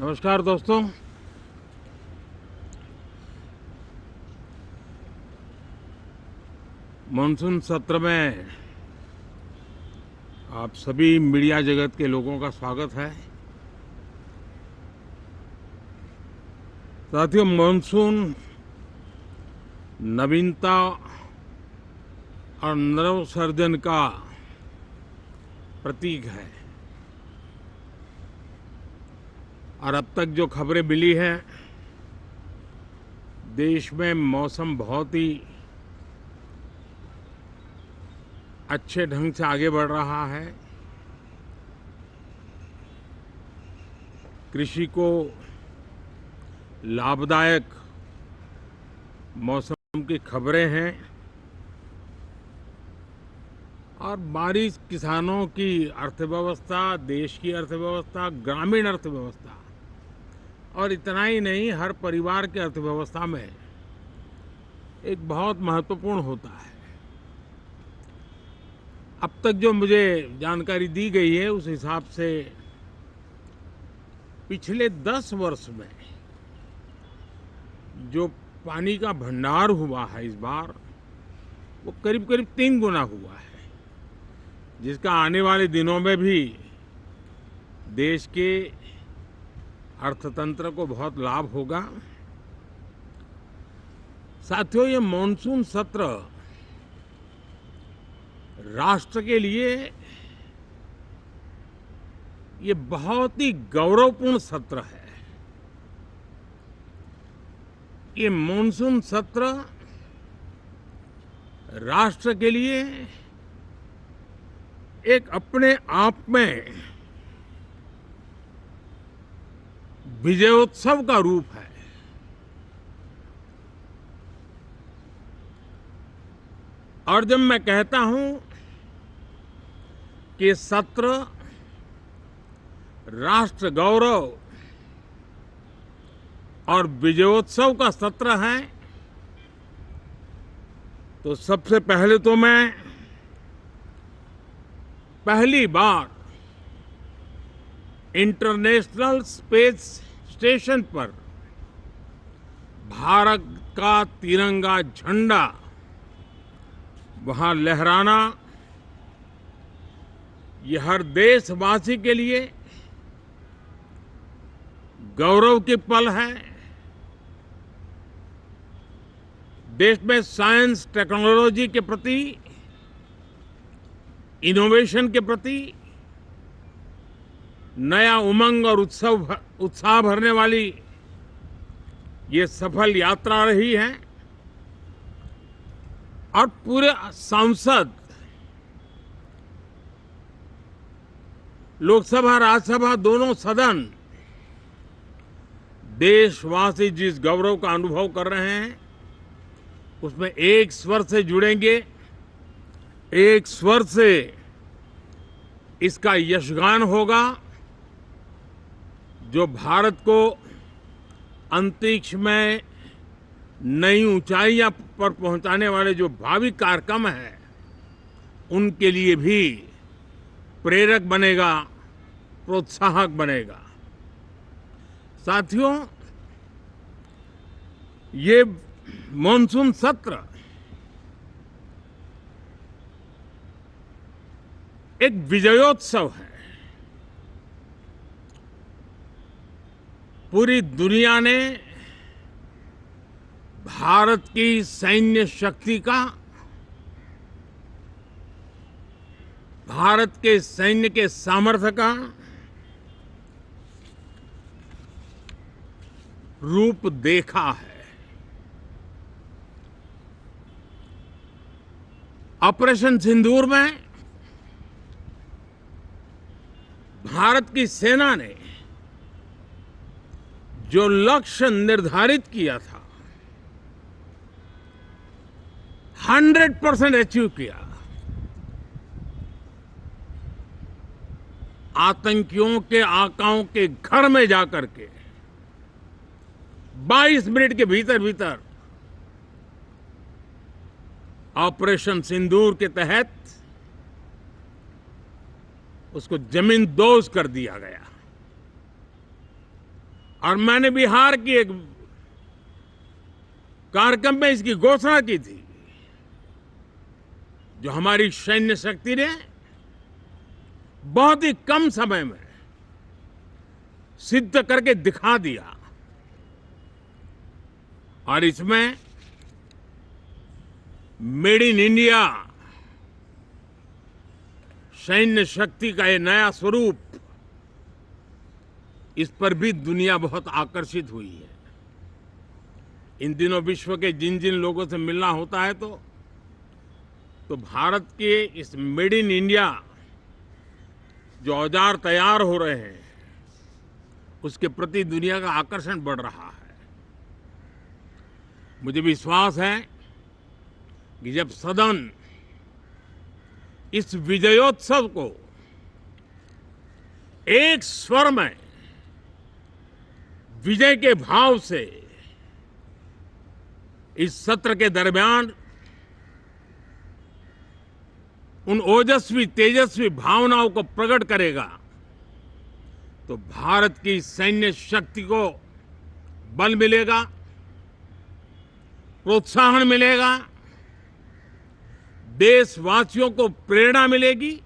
नमस्कार दोस्तों। मानसून सत्र में आप सभी मीडिया जगत के लोगों का स्वागत है। साथियों, मानसून नवीनता और नवसर्जन का प्रतीक है और अब तक जो खबरें मिली हैं, देश में मौसम बहुत ही अच्छे ढंग से आगे बढ़ रहा है। कृषि को लाभदायक मौसम की खबरें हैं और बारिश किसानों की अर्थव्यवस्था, देश की अर्थव्यवस्था, ग्रामीण अर्थव्यवस्था और इतना ही नहीं, हर परिवार की अर्थव्यवस्था में एक बहुत महत्वपूर्ण होता है। अब तक जो मुझे जानकारी दी गई है उस हिसाब से पिछले 10 वर्ष में जो पानी का भंडार हुआ है इस बार, वो करीब करीब 3 गुना हुआ है, जिसका आने वाले दिनों में भी देश के अर्थतंत्र को बहुत लाभ होगा। साथियों, ये मॉनसून सत्र राष्ट्र के लिए ये बहुत ही गौरवपूर्ण सत्र है। ये मॉनसून सत्र राष्ट्र के लिए एक अपने आप में विजयोत्सव का रूप है। और जब मैं कहता हूं कि सत्र राष्ट्र गौरव और विजयोत्सव का सत्र है, तो सबसे पहले तो मैं पहली बार इंटरनेशनल स्पेस स्टेशन पर भारत का तिरंगा झंडा वहां लहराना, ये हर देशवासी के लिए गौरव की पल है। देश में साइंस टेक्नोलॉजी के प्रति, इनोवेशन के प्रति नया उमंग और उत्साह भरने वाली ये सफल यात्रा रही है और पूरे सांसद, लोकसभा राज्यसभा दोनों सदन देशवासी जिस गौरव का अनुभव कर रहे हैं उसमें एक स्वर से जुड़ेंगे, एक स्वर से इसका यशगान होगा, जो भारत को अंतरिक्ष में नई ऊंचाइयां पर पहुंचाने वाले जो भावी कार्यक्रम हैं उनके लिए भी प्रेरक बनेगा, प्रोत्साहक बनेगा। साथियों, ये मॉनसून सत्र एक विजयोत्सव है। पूरी दुनिया ने भारत की सैन्य शक्ति का, भारत के सैन्य के सामर्थ्य का रूप देखा है। ऑपरेशन सिंदूर में भारत की सेना ने जो लक्ष्य निर्धारित किया था 100% अचीव किया। आतंकियों के आकाओं के घर में जाकर के 22 मिनट के भीतर भीतर ऑपरेशन सिंदूर के तहत उसको जमींदोज कर दिया गया। और मैंने बिहार की एक कार्यक्रम में इसकी घोषणा की थी, जो हमारी सैन्य शक्ति ने बहुत ही कम समय में सिद्ध करके दिखा दिया। और इसमें मेड इन इंडिया सैन्य शक्ति का ये नया स्वरूप, इस पर भी दुनिया बहुत आकर्षित हुई है। इन दिनों विश्व के जिन जिन लोगों से मिलना होता है तो भारत के इस मेड इन इंडिया जो औजार तैयार हो रहे हैं, उसके प्रति दुनिया का आकर्षण बढ़ रहा है। मुझे विश्वास है कि जब सदन इस विजयोत्सव को एक स्वर में विजय के भाव से इस सत्र के दरमियान उन ओजस्वी तेजस्वी भावनाओं को प्रकट करेगा, तो भारत की सैन्य शक्ति को बल मिलेगा, प्रोत्साहन मिलेगा, देशवासियों को प्रेरणा मिलेगी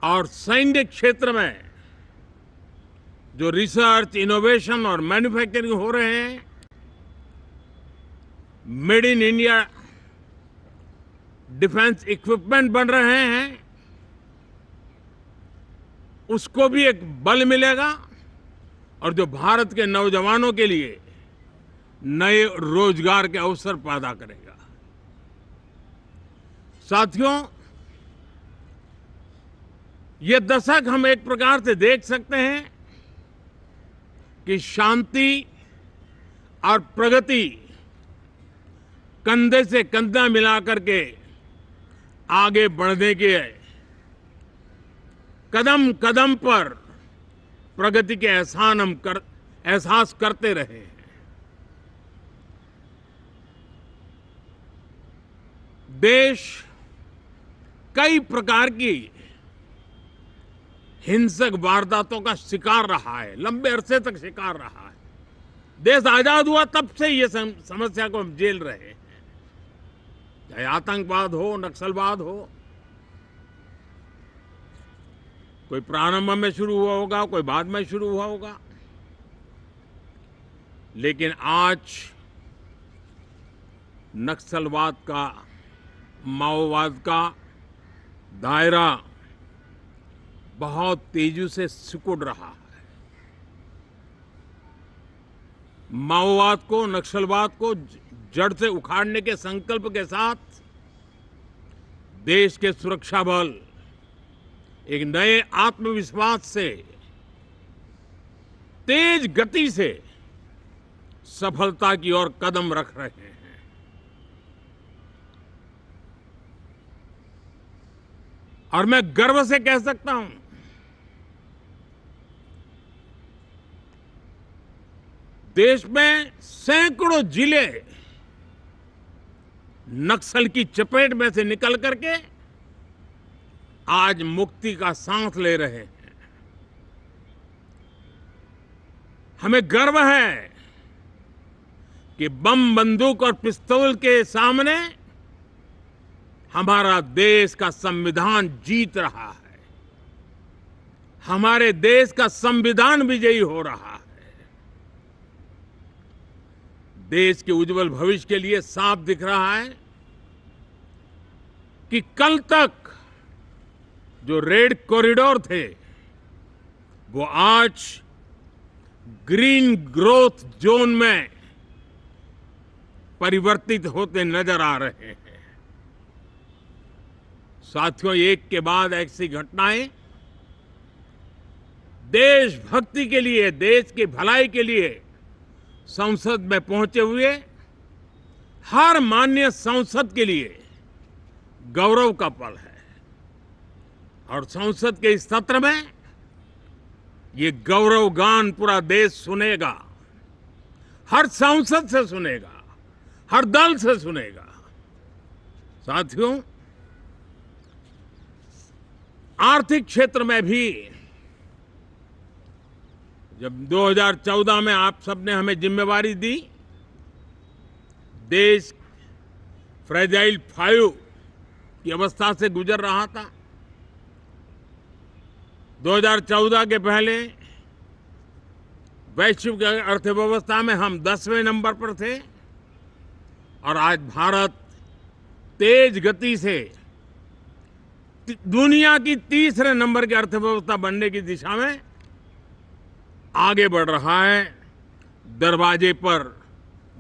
और सैन्य क्षेत्र में जो रिसर्च, इनोवेशन और मैन्युफैक्चरिंग हो रहे हैं, made in India defence equipment बन रहे हैं, उसको भी एक बल मिलेगा और जो भारत के नौजवानों के लिए नए रोजगार के अवसर पैदा करेगा। साथियों, ये दशक हम एक प्रकार से देख सकते हैं कि शांति और प्रगति कंधे से कंधा मिलाकर के आगे बढ़ने के कदम कदम पर प्रगति के एहसास करते रहे हैं। देश कई प्रकार की हिंसक वारदातों का शिकार रहा है, लंबे अरसे तक शिकार रहा है। देश आजाद हुआ तब से ये समस्या को हम झेल रहे हैं, चाहे आतंकवाद हो, नक्सलवाद हो। कोई प्रारंभ में शुरू हुआ होगा, कोई बाद में शुरू हुआ होगा, लेकिन आज नक्सलवाद का, माओवाद का दायरा बहुत तेजी से सिकुड़ रहा है। माओवाद को, नक्सलवाद को जड़ से उखाड़ने के संकल्प के साथ देश के सुरक्षा बल एक नए आत्मविश्वास से, तेज गति से सफलता की ओर कदम रख रहे हैं। और मैं गर्व से कह सकता हूं, देश में सैकड़ों जिले नक्सल की चपेट में से निकल करके आज मुक्ति का सांस ले रहे हैं। हमें गर्व है कि बम, बंदूक और पिस्तौल के सामने हमारा देश का संविधान जीत रहा है, हमारे देश का संविधान विजयी हो रहा है। देश के उज्जवल भविष्य के लिए साफ दिख रहा है कि कल तक जो रेड कॉरिडोर थे, वो आज ग्रीन ग्रोथ जोन में परिवर्तित होते नजर आ रहे हैं। साथियों, एक के बाद ऐसी घटनाएं देशभक्ति के लिए, देश की भलाई के लिए संसद में पहुंचे हुए हर माननीय सांसद के लिए गौरव का पल है। और संसद के इस सत्र में ये गौरव गान पूरा देश सुनेगा, हर सांसद से सुनेगा, हर दल से सुनेगा। साथियों, आर्थिक क्षेत्र में भी जब 2014 में आप सबने हमें जिम्मेवारी दी, देश फ्रेजाइल 5 की अवस्था से गुजर रहा था। 2014 के पहले वैश्विक अर्थव्यवस्था में हम 10वें नंबर पर थे और आज भारत तेज गति से दुनिया की तीसरे नंबर की अर्थव्यवस्था बनने की दिशा में आगे बढ़ रहा है, दरवाजे पर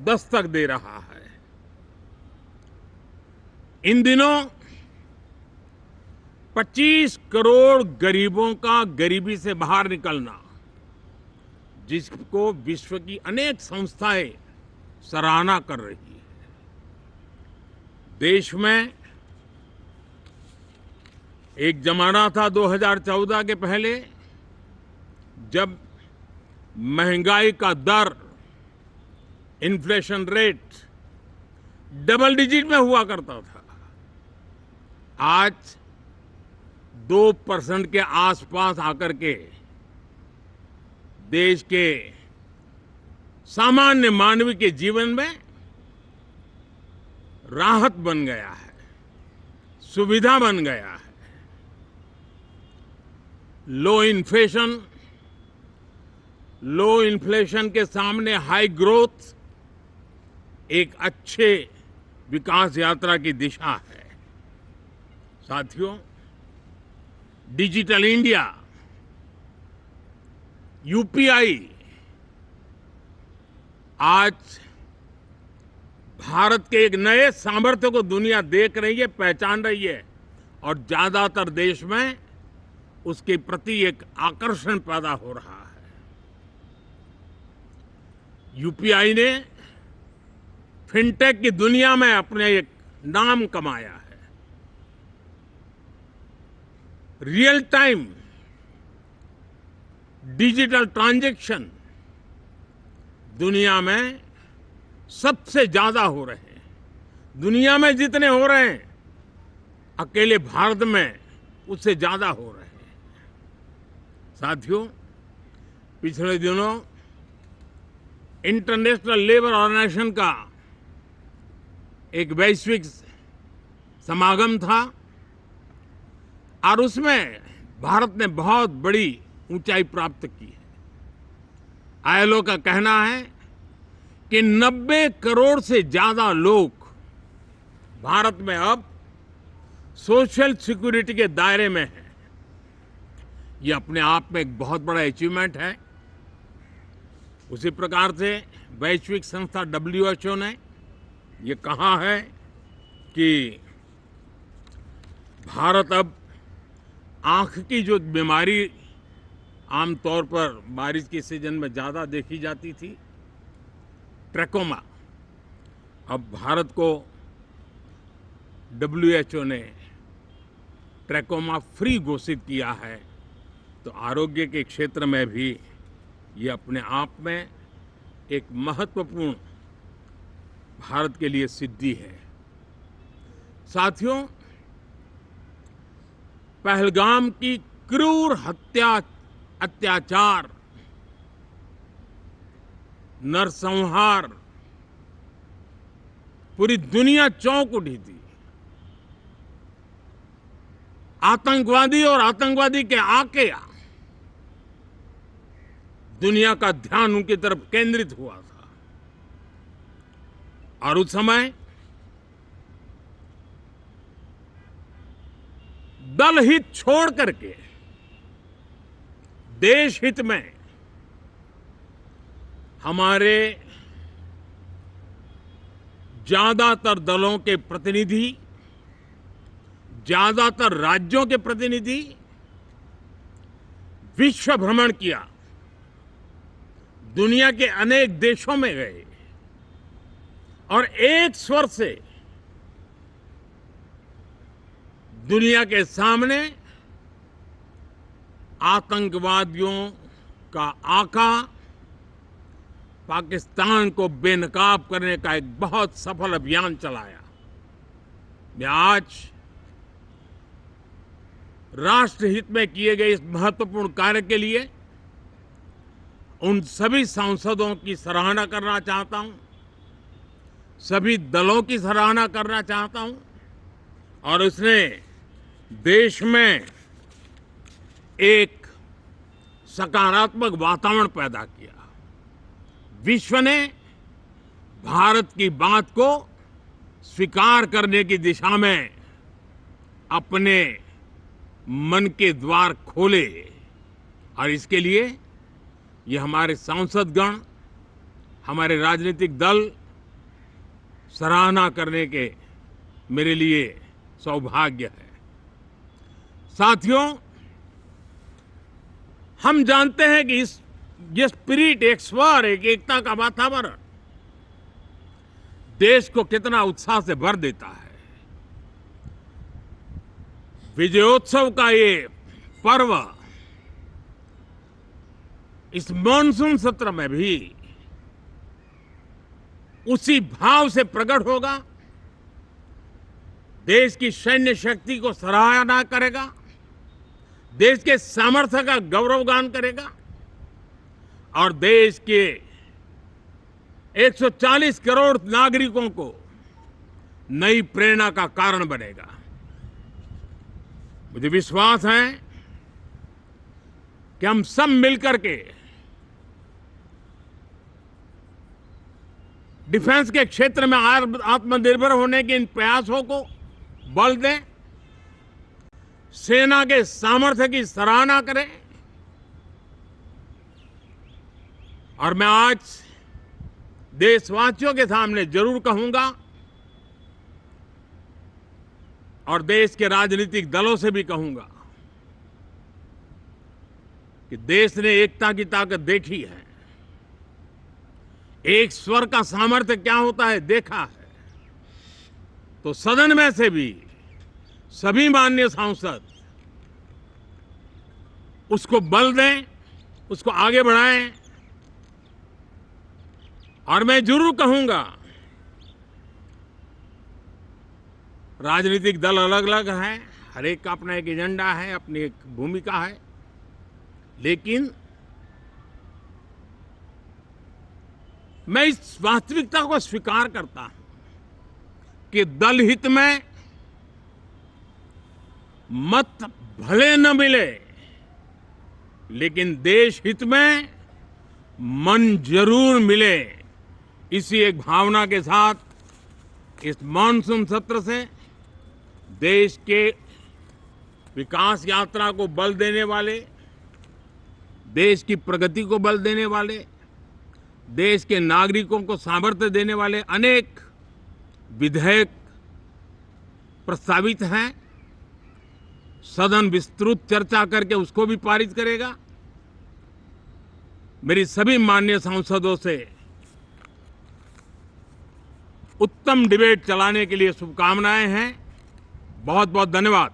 दस्तक दे रहा है। इन दिनों 25 करोड़ गरीबों का गरीबी से बाहर निकलना, जिसको विश्व की अनेक संस्थाएं सराहना कर रही है। देश में एक जमाना था 2014 के पहले, जब महंगाई का दर, इन्फ्लेशन रेट डबल डिजिट में हुआ करता था। आज 2% के आसपास आकर के देश के सामान्य मानव के जीवन में राहत बन गया है, सुविधा बन गया है। लो इन्फ्लेशन के सामने हाई ग्रोथ एक अच्छे विकास यात्रा की दिशा है। साथियों, डिजिटल इंडिया, यूपीआई आज भारत के एक नए सामर्थ्य को दुनिया देख रही है, पहचान रही है और ज्यादातर देश में उसके प्रति एक आकर्षण पैदा हो रहा है। यूपीआई ने फिनटेक की दुनिया में अपने एक नाम कमाया है। रियल टाइम डिजिटल ट्रांजैक्शन दुनिया में सबसे ज्यादा हो रहे हैं। दुनिया में जितने हो रहे हैं, अकेले भारत में उससे ज्यादा हो रहे हैं। साथियों, पिछले दिनों इंटरनेशनल लेबर ऑर्गेनाइजेशन का एक वैश्विक समागम था और उसमें भारत ने बहुत बड़ी ऊंचाई प्राप्त की है। आईएलओ का कहना है कि 90 करोड़ से ज्यादा लोग भारत में अब सोशल सिक्योरिटी के दायरे में हैं। ये अपने आप में एक बहुत बड़ा अचीवमेंट है। उसी प्रकार से वैश्विक संस्था WHO ने ये कहा है कि भारत अब आंख की जो बीमारी आमतौर पर बारिश के सीजन में ज्यादा देखी जाती थी, ट्रैकोमा, अब भारत को WHO ने ट्रैकोमा फ्री घोषित किया है। तो आरोग्य के क्षेत्र में भी ये अपने आप में एक महत्वपूर्ण भारत के लिए सिद्धि है। साथियों, पहलगाम की क्रूर अत्याचार, नरसंहार पूरी दुनिया चौंक उठी थी। आतंकवादी और आतंकवादी के आके दुनिया का ध्यान उनकी तरफ केंद्रित हुआ था और उस समय दल हित छोड़ करके देश हित में हमारे ज्यादातर दलों के प्रतिनिधि, ज्यादातर राज्यों के प्रतिनिधि विश्व भ्रमण किया, दुनिया के अनेक देशों में गए और एक स्वर से दुनिया के सामने आतंकवादियों का आका पाकिस्तान को बेनकाब करने का एक बहुत सफल अभियान चलाया। मैं आज राष्ट्रहित में किए गए इस महत्वपूर्ण कार्य के लिए उन सभी सांसदों की सराहना करना चाहता हूं, सभी दलों की सराहना करना चाहता हूं और उसने देश में एक सकारात्मक वातावरण पैदा किया। विश्व ने भारत की बात को स्वीकार करने की दिशा में अपने मन के द्वार खोले और इसके लिए ये हमारे सांसदगण, हमारे राजनीतिक दल सराहना करने के मेरे लिए सौभाग्य है। साथियों, हम जानते हैं कि ये स्पिरिट, एक स्वर, एक एकता का वातावरण देश को कितना उत्साह से भर देता है। विजयोत्सव का ये पर्व इस मॉनसून सत्र में भी उसी भाव से प्रकट होगा। देश की सैन्य शक्ति को सराहना करेगा, देश के सामर्थ्य का गौरवगान करेगा और देश के 140 करोड़ नागरिकों को नई प्रेरणा का कारण बनेगा। मुझे विश्वास है कि हम सब मिलकर के डिफेंस के क्षेत्र में आत्मनिर्भर होने के इन प्रयासों को बल दें, सेना के सामर्थ्य की सराहना करें और मैं आज देशवासियों के सामने जरूर कहूंगा और देश के राजनीतिक दलों से भी कहूंगा कि देश ने एकता की ताकत देखी है, एक स्वर का सामर्थ्य क्या होता है देखा है। तो सदन में से भी सभी माननीय सांसद उसको बल दें, उसको आगे बढ़ाएं और मैं जरूर कहूंगा, राजनीतिक दल अलग अलग हैं, हर एक का अपना एक एजेंडा है, अपनी एक भूमिका है, लेकिन मैं इस वास्तविकता को स्वीकार करता हूं कि दल हित में मत भले न मिले, लेकिन देश हित में मन जरूर मिले। इसी एक भावना के साथ इस मॉनसून सत्र से देश के विकास यात्रा को बल देने वाले, देश की प्रगति को बल देने वाले, देश के नागरिकों को सामर्थ्य देने वाले अनेक विधेयक प्रस्तावित हैं। सदन विस्तृत चर्चा करके उसको भी पारित करेगा। मेरी सभी माननीय सांसदों से उत्तम डिबेट चलाने के लिए शुभकामनाएं हैं। बहुत बहुत धन्यवाद।